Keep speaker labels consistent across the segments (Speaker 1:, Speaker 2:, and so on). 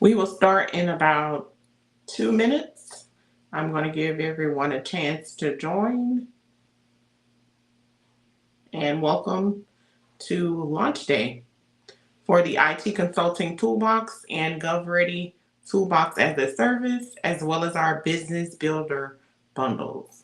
Speaker 1: We will start in about 2 minutes. I'm going to give everyone a chance to join and welcome to launch day for the IT Consulting Toolbox and GovReady Toolbox as a Service, as well as our Business Builder bundles.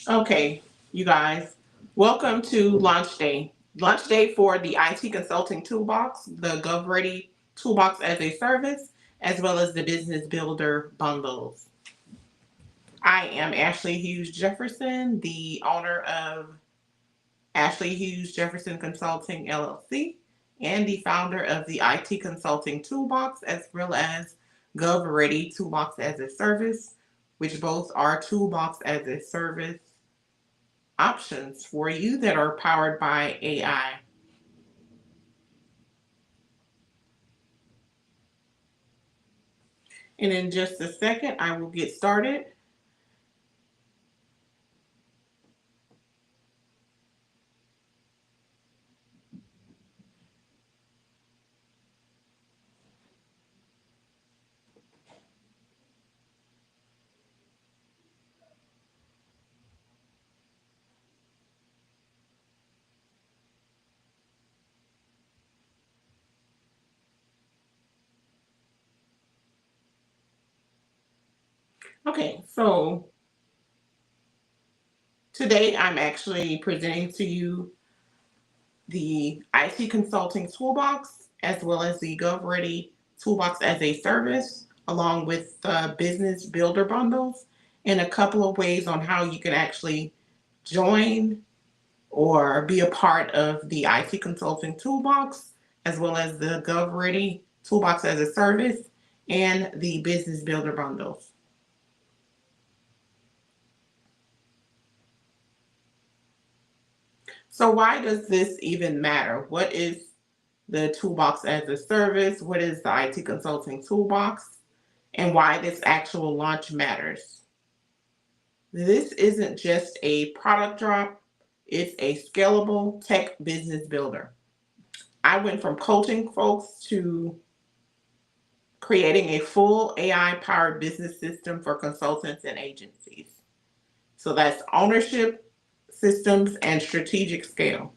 Speaker 1: Okay, you guys, welcome to launch day. Launch day for the IT Consulting Toolbox, the GovReady Toolbox as a Service, as well as the Business Builder bundles. I am Ashley Hughes-Jefferson, the owner of Ashley Hughes-Jefferson Consulting LLC, and the founder of the IT Consulting Toolbox, as well as GovReady Toolbox as a Service, which both are Toolbox as a Service options for you that are powered by AI. And in just a second, I will get started. Okay, so today I'm actually presenting to you the IT Consulting Toolbox as well as the GovReady Toolbox as a Service, along with the Business Builder bundles, and a couple of ways on how you can actually join or be a part of the IT Consulting Toolbox, as well as the GovReady Toolbox as a Service and the Business Builder bundles. So why does this even matter? What is the Toolbox as a Service? What is the IT Consulting Toolbox? And why this actual launch matters? This isn't just a product drop, it's a scalable tech business builder. I went from coaching folks to creating a full AI powered business system for consultants and agencies. So that's ownership, systems, and strategic scale.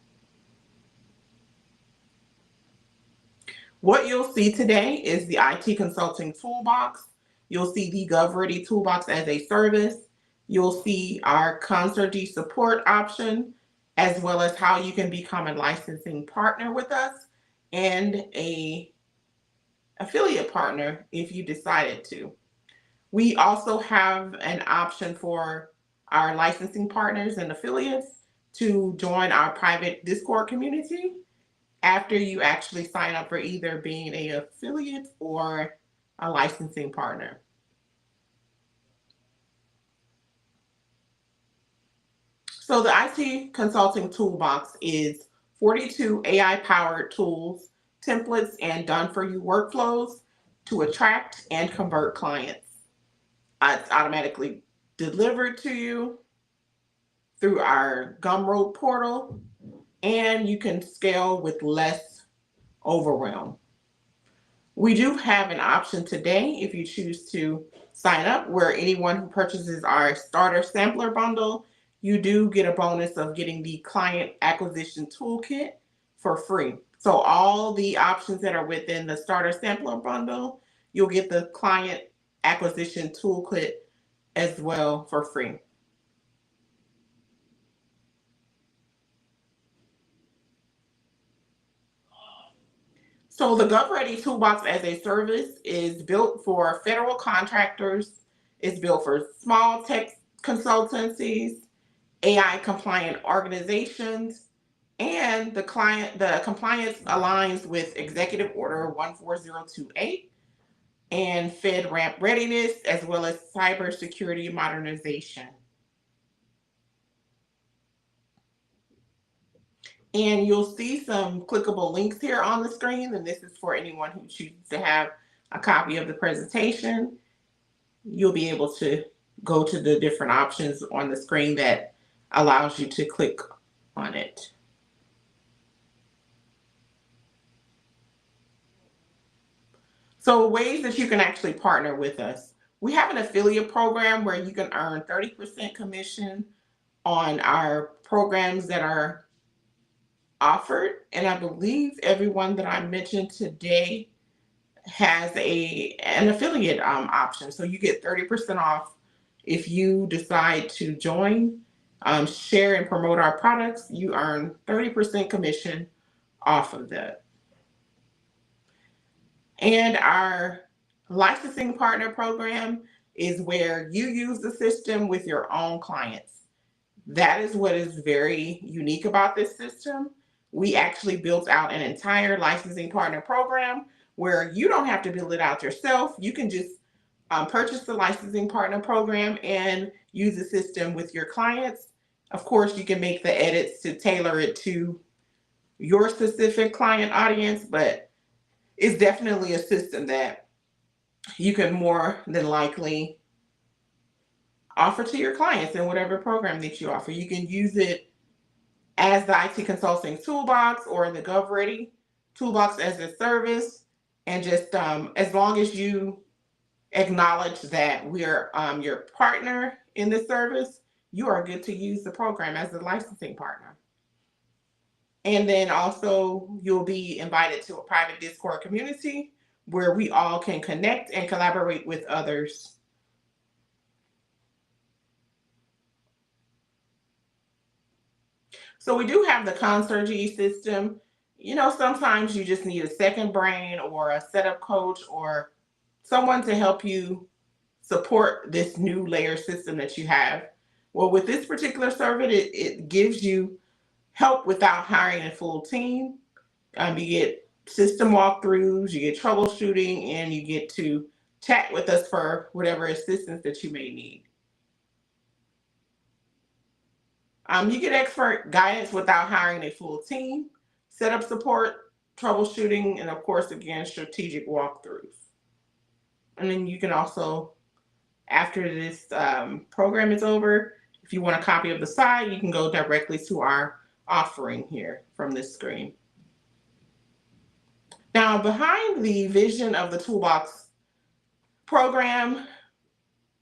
Speaker 1: What you'll see today is the IT Consulting Toolbox. You'll see the GovReady Toolbox as a service. You'll see our Concerty support option, as well as how you can become a licensing partner with us and a affiliate partner if you decided to. We also have an option for our licensing partners and affiliates to join our private Discord community after you actually sign up for either being an affiliate or a licensing partner. So the IT Consulting Toolbox is 42 AI-powered tools, templates, and done-for-you workflows to attract and convert clients. It's automatically delivered to you through our Gumroad portal, and you can scale with less overwhelm. We do have an option today if you choose to sign up where anyone who purchases our starter sampler bundle, you do get a bonus of getting the client acquisition toolkit for free. So all the options that are within the starter sampler bundle, you'll get the client acquisition toolkit as well for free. So the GovReady Toolbox as a service is built for federal contractors. It's built for small tech consultancies, AI compliant organizations, and the compliance aligns with Executive Order 14028 and FedRAMP readiness as well as cybersecurity modernization. And you'll see some clickable links here on the screen, and this is for anyone who chooses to have a copy of the presentation. You'll be able to go to the different options on the screen that allows you to click on it. So ways that you can actually partner with us. We have an affiliate program where you can earn 30% commission on our programs that are offered. And I believe everyone that I mentioned today has an affiliate option. So you get 30% off if you decide to join, share and promote our products. You earn 30% commission off of that. And our licensing partner program is where you use the system with your own clients. That is what is very unique about this system. We actually built out an entire licensing partner program where you don't have to build it out yourself. You can just purchase the licensing partner program and use the system with your clients. Of course, you can make the edits to tailor it to your specific client audience, but it's definitely a system that you can more than likely offer to your clients in whatever program that you offer. You can use it as the IT Consulting Toolbox or the GovReady Toolbox as a service. And just as long as you acknowledge that we're your partner in this service, you are good to use the program as a licensing partner. And then also you'll be invited to a private Discord community where we all can connect and collaborate with others. So we do have the Consergy system. You know, sometimes you just need a second brain or a setup coach or someone to help you support this new layer system that you have. Well, with this particular service, it gives you help without hiring a full team. You get system walkthroughs, you get troubleshooting, and you get to chat with us for whatever assistance that you may need. You get expert guidance without hiring a full team, setup support, troubleshooting, and of course, again, strategic walkthroughs. And then you can also, after this program is over, if you want a copy of the site, you can go directly to our offering here from this screen. Now, behind the vision of the Toolbox program,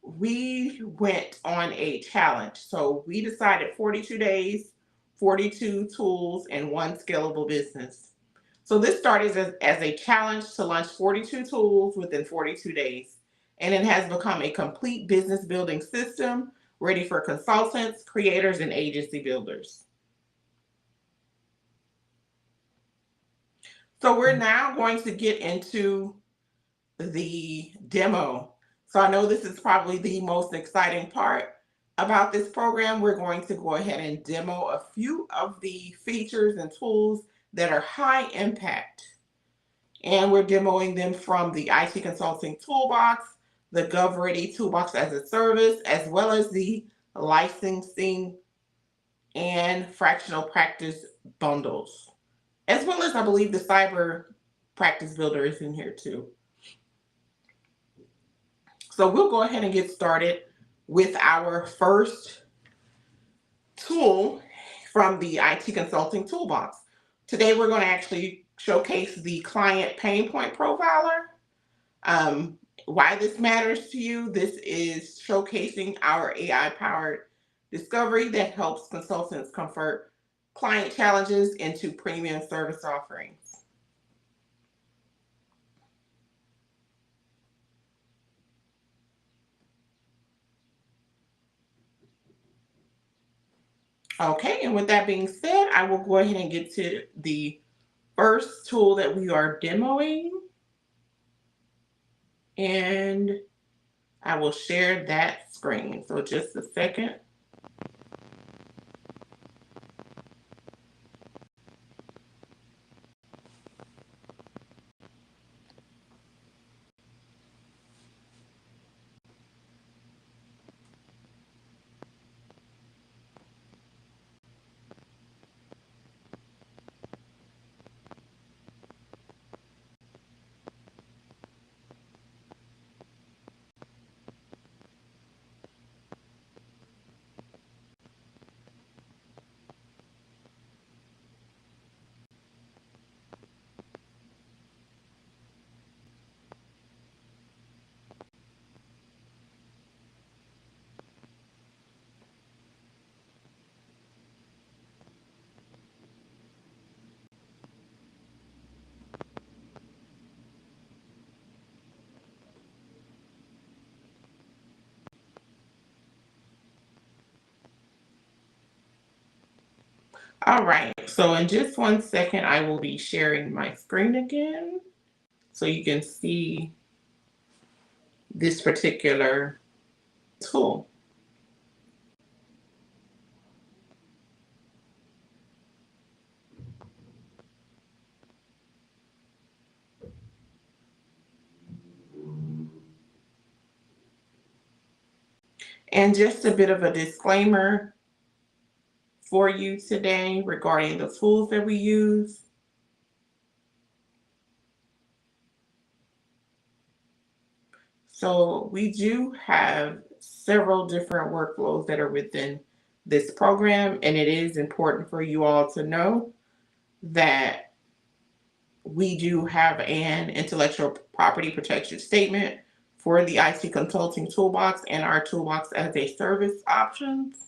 Speaker 1: we went on a challenge. So we decided 42 days, 42 tools, and one scalable business. So this started as a challenge to launch 42 tools within 42 days. And it has become a complete business building system ready for consultants, creators, and agency builders. So we're now going to get into the demo. So I know this is probably the most exciting part about this program. We're going to go ahead and demo a few of the features and tools that are high impact. And we're demoing them from the IT Consulting Toolbox, the GovReady Toolbox as a service, as well as the licensing and fractional practice bundles, as well as I believe the cyber practice builder is in here too. So we'll go ahead and get started with our first tool from the IT Consulting Toolbox. Today we're going to actually showcase the Client Pain Point Profiler. Why this matters to you, this is showcasing our AI-powered discovery that helps consultants convert client challenges into premium service offerings. Okay, and with that being said, I will go ahead and get to the first tool that we are demoing, and I will share that screen. So just a second. All right, so in just 1 second, I will be sharing my screen again so you can see this particular tool. And just a bit of a disclaimer for you today regarding the tools that we use. So we do have several different workflows that are within this program, and it is important for you all to know that we do have an intellectual property protection statement for the IT Consulting Toolbox and our Toolbox as a Service options.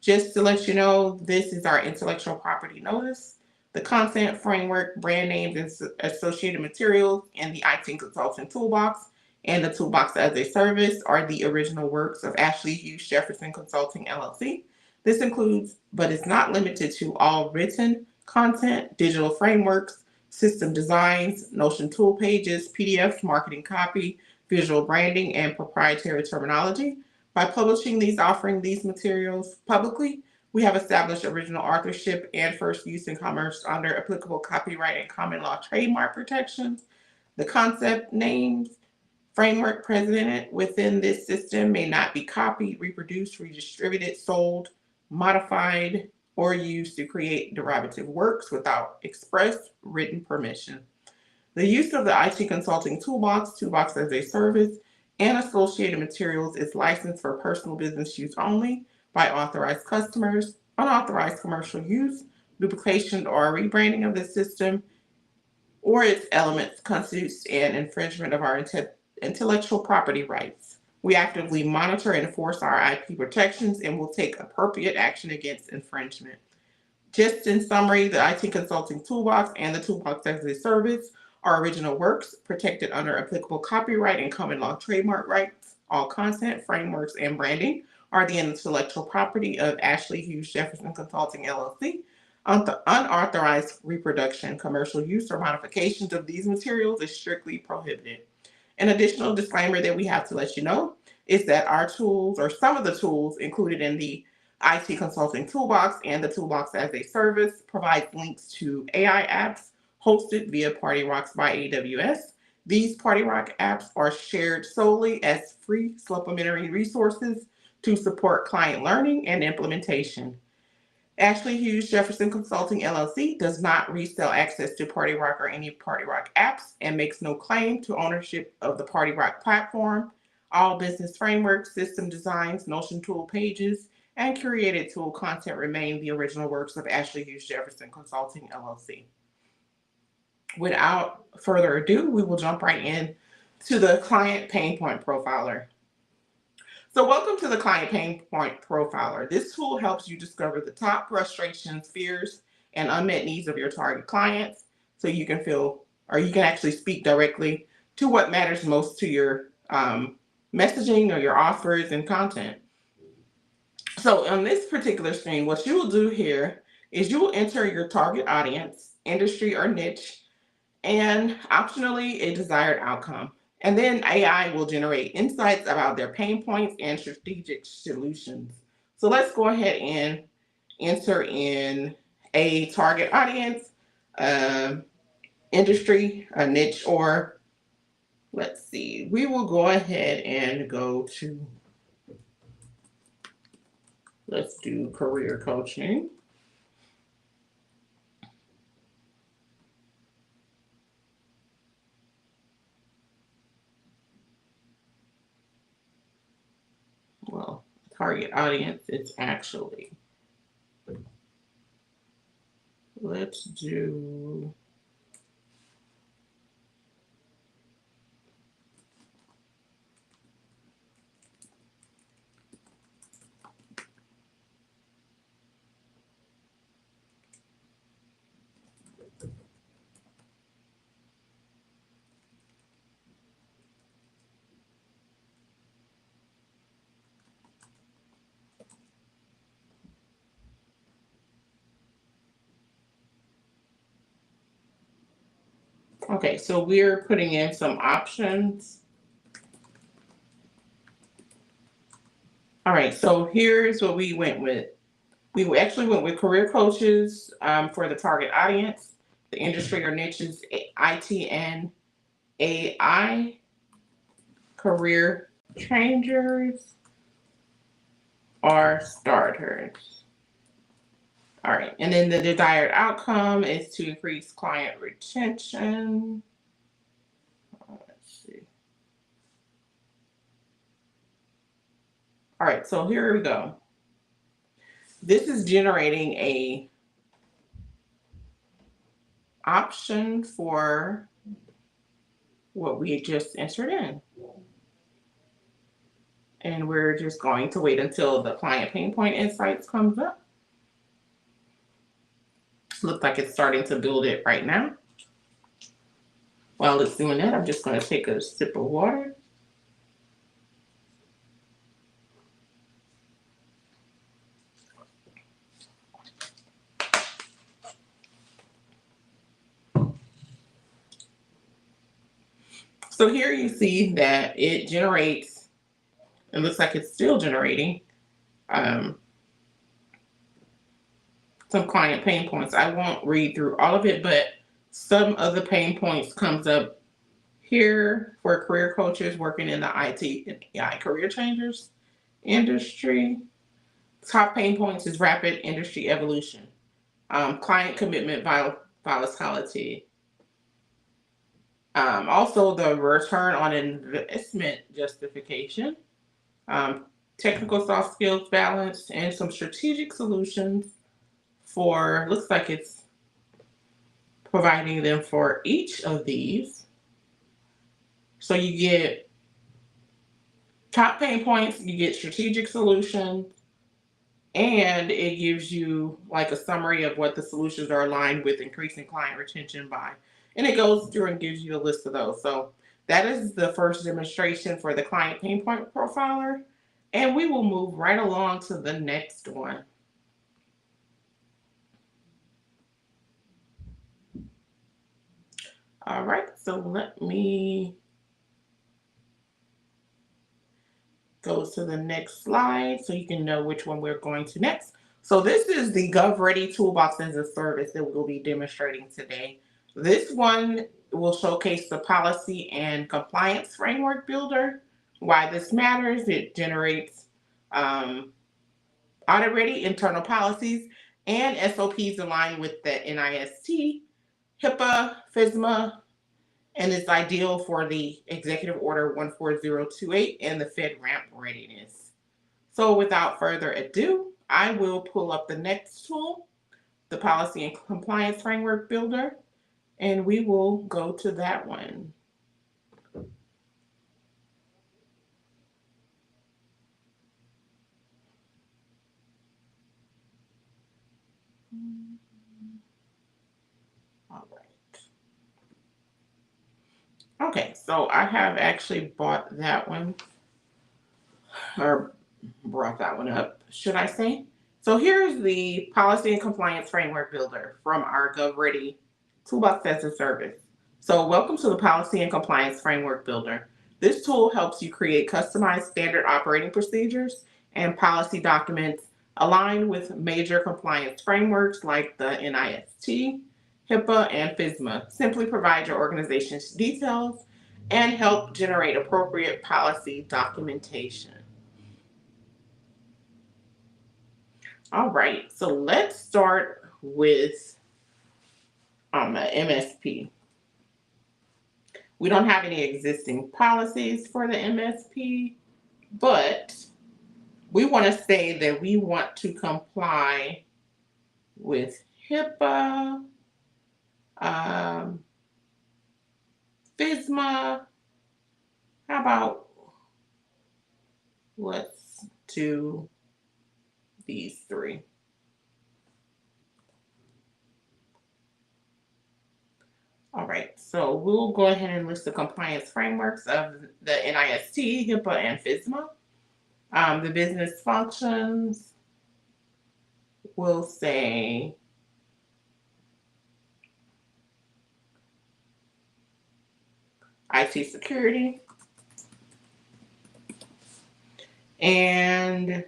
Speaker 1: Just to let you know, this is our intellectual property notice. The content, framework, brand names, and associated materials in the IT Consulting Toolbox and the Toolbox as a Service are the original works of Ashley Hughes-Jefferson Consulting, LLC. This includes, but is not limited to, all written content, digital frameworks, system designs, Notion tool pages, PDFs, marketing copy, visual branding, and proprietary terminology. By publishing offering these materials publicly, we have established original authorship and first use in commerce under applicable copyright and common law trademark protections. The concept names, framework presented within this system may not be copied, reproduced, redistributed, sold, modified, or used to create derivative works without express written permission. The use of the IT Consulting Toolbox, Toolbox as a Service, and associated materials is licensed for personal business use only by authorized customers. Unauthorized commercial use, duplication, or rebranding of the system or its elements constitutes an infringement of our intellectual property rights. We actively monitor and enforce our IP protections and will take appropriate action against infringement. Just in summary, the IT Consulting Toolbox and the Toolbox as a Service are original works protected under applicable copyright and common law trademark rights. All content, frameworks, and branding are the intellectual property of Ashley Hughes-Jefferson Consulting, LLC. Unauthorized reproduction, commercial use, or modifications of these materials is strictly prohibited. An additional disclaimer that we have to let you know is that our tools, or some of the tools included in the IT Consulting Toolbox and the Toolbox as a Service, provides links to AI apps hosted via PartyRock by AWS. These PartyRock apps are shared solely as free supplementary resources to support client learning and implementation. Ashley Hughes-Jefferson Consulting, LLC does not resell access to PartyRock or any PartyRock apps and makes no claim to ownership of the PartyRock platform. All business frameworks, system designs, Notion tool pages, and curated tool content remain the original works of Ashley Hughes-Jefferson Consulting, LLC. Without further ado, we will jump right in to the Client Pain Point Profiler. So welcome to the Client Pain Point Profiler. This tool helps you discover the top frustrations, fears, and unmet needs of your target clients so you can actually speak directly to what matters most to your messaging or your offers and content. So on this particular screen, what you will do here is you will enter your target audience, industry or niche, and optionally a desired outcome. And then AI will generate insights about their pain points and strategic solutions. So let's go ahead and enter in a target audience, industry, a niche, or let's see, we will go ahead and go to, let's do career coaching. Well, target audience is actually, let's do, okay, so we're putting in some options. All right, so here's what we went with. We actually went with career coaches for the target audience, the industry or niches, IT and AI, career changers, or starters. All right, and then the desired outcome is to increase client retention. Let's see. All right, so here we go. This is generating a option for what we just entered in. And we're just going to wait until the client pain point insights comes up. Looks like it's starting to build it right now. While it's doing that, I'm just going to take a sip of water. So here you see that it generates, it looks like it's still generating some client pain points. I won't read through all of it, but some of the pain points comes up here for career coaches working in the IT and AI career changers industry. Top pain points is rapid industry evolution, client commitment volatility, also the return on investment justification, technical soft skills balance, and some strategic solutions for, looks like it's providing them for each of these. So you get top pain points, you get strategic solutions, and it gives you like a summary of what the solutions are aligned with increasing client retention by. And it goes through and gives you a list of those. So that is the first demonstration for the client pain point profiler. And we will move right along to the next one. All right, so let me go to the next slide so you can know which one we're going to next. So this is the GovReady Toolbox as a service that we'll be demonstrating today. This one will showcase the policy and compliance framework builder. Why this matters, it generates audit-ready internal policies and SOPs aligned with the NIST, HIPAA, FSMA, and it's ideal for the Executive Order 14028 and the FedRAMP readiness. So without further ado, I will pull up the next tool, the Policy and Compliance Framework Builder, and we will go to that one. All right. Okay, so I have actually bought that one, or brought that one up, should I say. So here's the Policy and Compliance Framework Builder from our GovReady Toolbox as a Service. So welcome to the Policy and Compliance Framework Builder. This tool helps you create customized standard operating procedures and policy documents aligned with major compliance frameworks like the NIST, HIPAA, and FSMA. Simply provide your organization's details and help generate appropriate policy documentation. All right, so let's start with MSP. We don't have any existing policies for the MSP, but we want to say that we want to comply with HIPAA, FSMA. How about let's do these three? All right, so we'll go ahead and list the compliance frameworks of the NIST, HIPAA, and FSMA. The business functions, we'll say IT security, and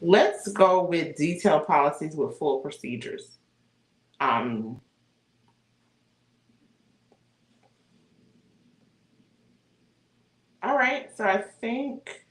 Speaker 1: let's go with detailed policies with full procedures. Um, all right, so I think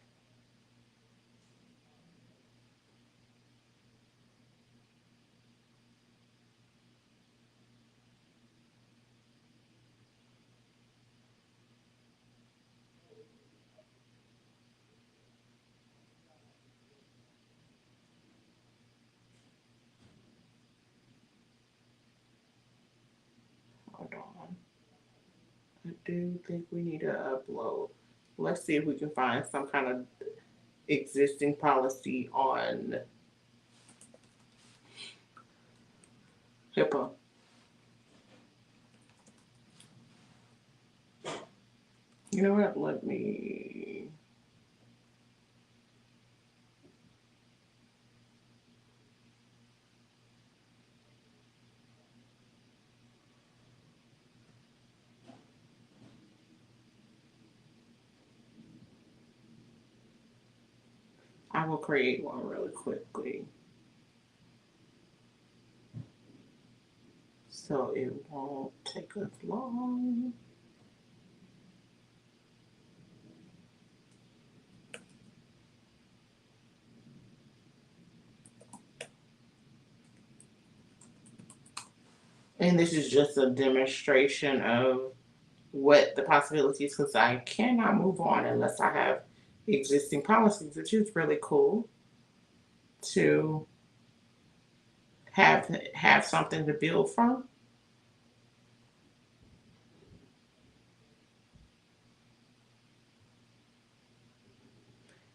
Speaker 1: hold on. I do think we need to upload. Let's see if we can find some kind of existing policy on HIPAA. You know what? Let me. I will create one really quickly so it won't take us long. And this is just a demonstration of what the possibilities, because I cannot move on unless I have existing policies, which is really cool to have something to build from.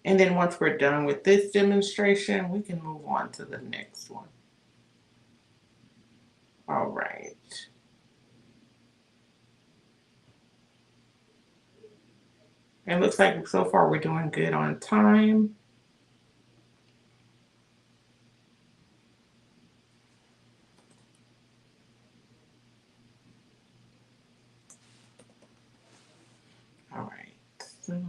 Speaker 1: And then once we're done with this demonstration, we can move on to the next one. All right. It looks like so far we're doing good on time. All right. So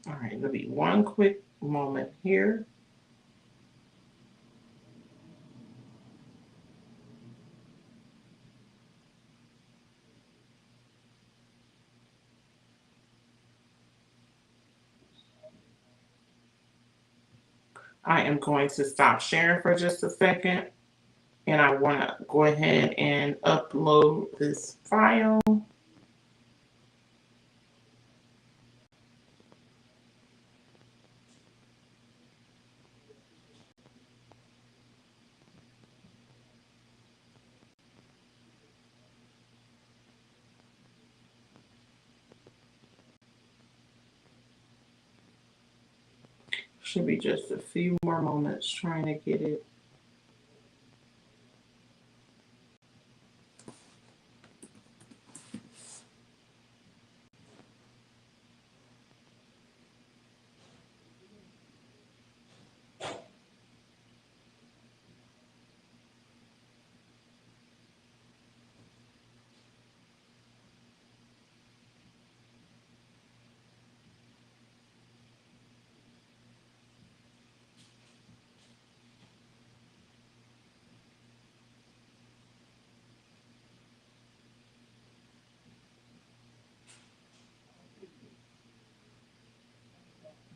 Speaker 1: All right, there'll be one quick moment here. I am going to stop sharing for just a second, and I want to go ahead and upload this file. Should be just a few more moments trying to get it.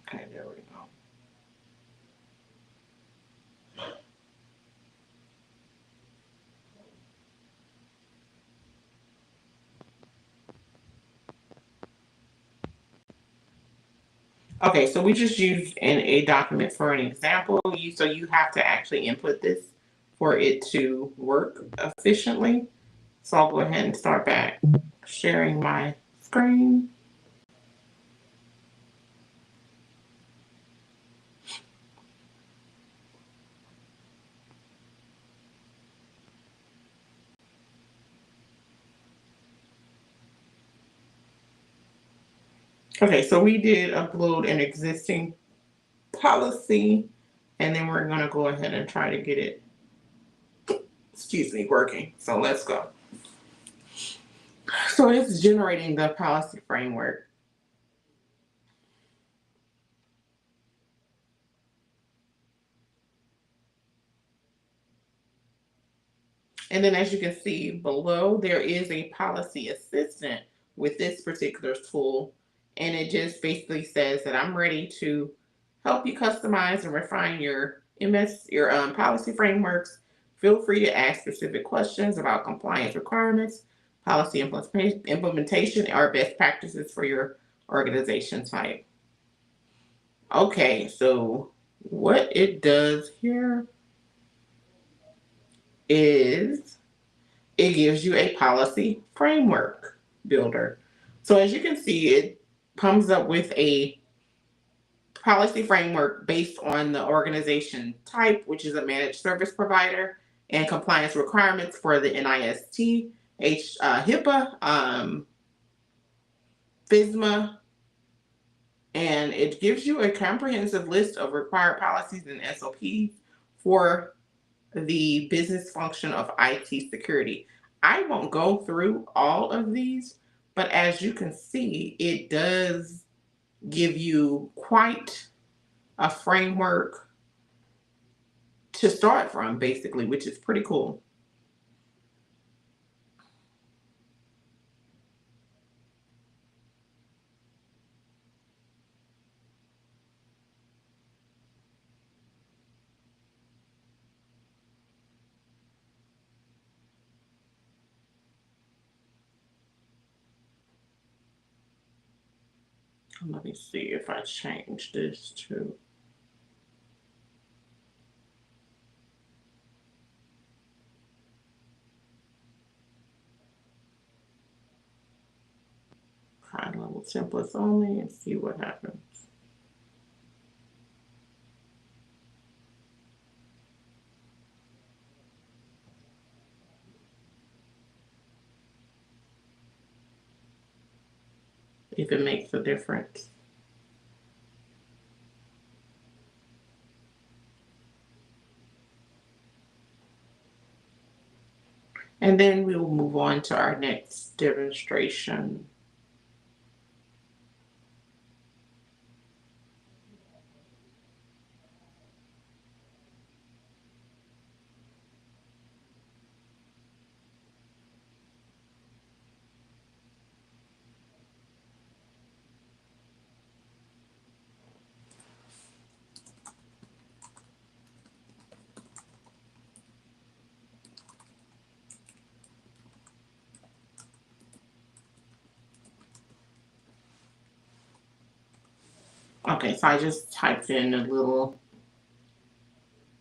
Speaker 1: Okay, there we go. Okay, so we just used in a document for an example. So you have to actually input this for it to work efficiently. So I'll go ahead and start back sharing my screen. Okay, so we did upload an existing policy, and then we're going to go ahead and try to get it, working. So let's go. So it's generating the policy framework. And then as you can see below, there is a policy assistant with this particular tool. And it just basically says that I'm ready to help you customize and refine your policy frameworks. Feel free to ask specific questions about compliance requirements, policy implementation, or best practices for your organization type. Okay, so what it does here is it gives you a policy framework builder. So as you can see, it comes up with a policy framework based on the organization type, which is a managed service provider, and compliance requirements for the NIST, HIPAA, FISMA, and it gives you a comprehensive list of required policies and SOPs for the business function of IT security. I won't go through all of these, but as you can see, it does give you quite a framework to start from, basically, which is pretty cool. Let me see if I change this to high level templates only and see what happens. If it makes a difference. And then we will move on to our next demonstration. Okay, so I just typed in a little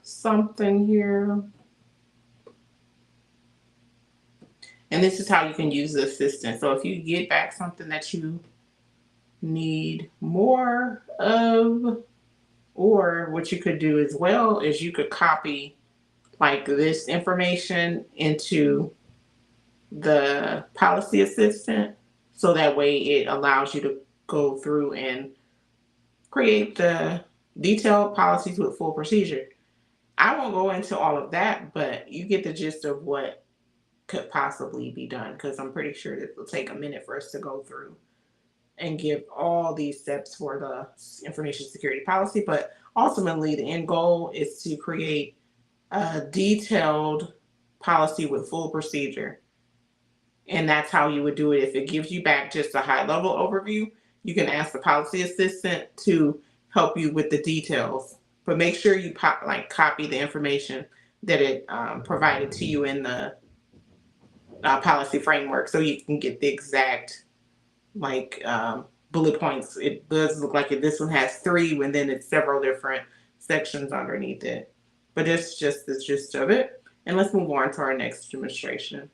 Speaker 1: something here. And this is how you can use the assistant. So if you get back something that you need more of, or what you could do as well is you could copy like this information into the policy assistant. So that way it allows you to go through and create the detailed policies with full procedure. I won't go into all of that, but you get the gist of what could possibly be done because I'm pretty sure it will take a minute for us to go through and give all these steps for the information security policy. But ultimately, the end goal is to create a detailed policy with full procedure. And that's how you would do it. If it gives you back just a high level overview, you can ask the policy assistant to help you with the details. But make sure you copy the information that it provided to you in the policy framework so you can get the exact bullet points. It does look like this one has 3 and then it's several different sections underneath it. But it's just the gist of it. And let's move on to our next demonstration.